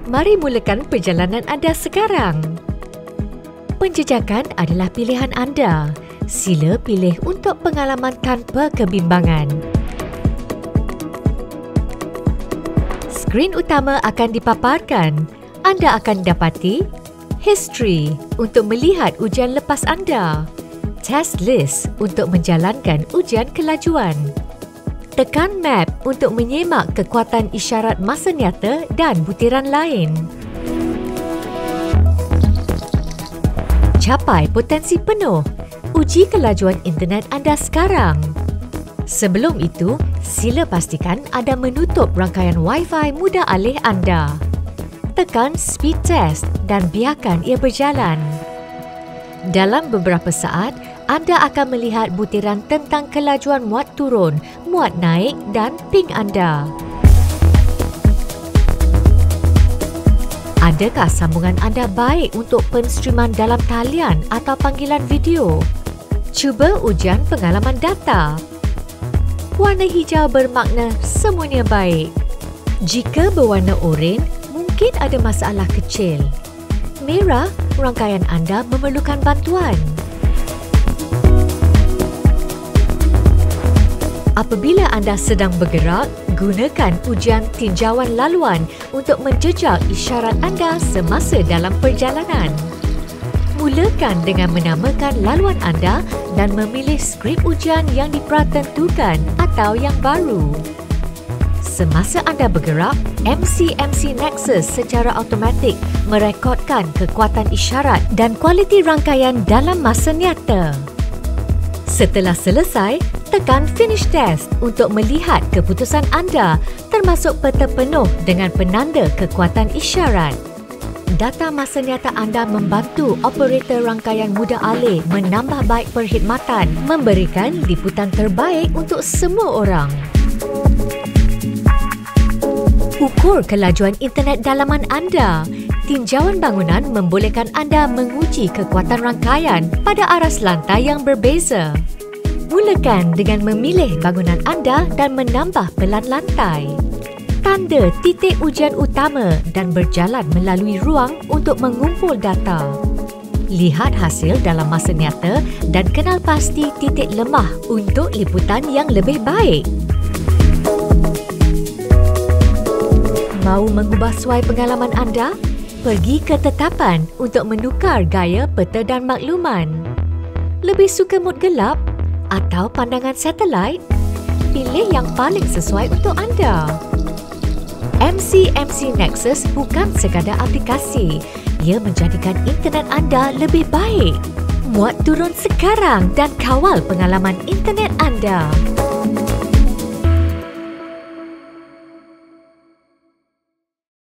Mari mulakan perjalanan anda sekarang. Penjejakan adalah pilihan anda. Sila pilih untuk pengalaman tanpa kebimbangan. Skrin utama akan dipaparkan. Anda akan dapati History untuk melihat ujian lepas anda. Test List untuk menjalankan ujian kelajuan. Tekan Map untuk menyemak kekuatan isyarat masa nyata dan butiran lain. Capai potensi penuh. Uji kelajuan internet anda sekarang. Sebelum itu, sila pastikan anda menutup rangkaian Wi-Fi mudah alih anda. Tekan Speed Test dan biarkan ia berjalan. Dalam beberapa saat, anda akan melihat butiran tentang kelajuan muat turun, muat naik dan ping anda. Adakah sambungan anda baik untuk penstreaman dalam talian atau panggilan video? Cuba ujian pengalaman data. Warna hijau bermakna semuanya baik. Jika berwarna oranye, mungkin ada masalah kecil. Merah, rangkaian anda memerlukan bantuan. Apabila anda sedang bergerak, gunakan ujian tinjauan laluan untuk menjejak isyarat anda semasa dalam perjalanan. Mulakan dengan menamakan laluan anda dan memilih skrip ujian yang dipratentukan atau yang baru. Semasa anda bergerak, MC Nexus secara automatik merekodkan kekuatan isyarat dan kualiti rangkaian dalam masa nyata. Setelah selesai, tekan Finish Test untuk melihat keputusan anda termasuk peta penuh dengan penanda kekuatan isyarat. Data masa nyata anda membantu operator rangkaian mudah alih menambah baik perkhidmatan, memberikan liputan terbaik untuk semua orang. Ukur kelajuan internet dalaman anda. Tinjauan bangunan membolehkan anda menguji kekuatan rangkaian pada aras lantai yang berbeza. Mulakan dengan memilih bangunan anda dan menambah pelan lantai. Tanda titik ujian utama dan berjalan melalui ruang untuk mengumpul data. Lihat hasil dalam masa nyata dan kenal pasti titik lemah untuk liputan yang lebih baik. Mahu mengubah suai pengalaman anda? Pergi ke tetapan untuk menukar gaya peta dan makluman. Lebih suka mod gelap atau pandangan satelit? Pilih yang paling sesuai untuk anda. MC Nexus bukan sekadar aplikasi. Ia menjadikan internet anda lebih baik. Muat turun sekarang dan kawal pengalaman internet anda.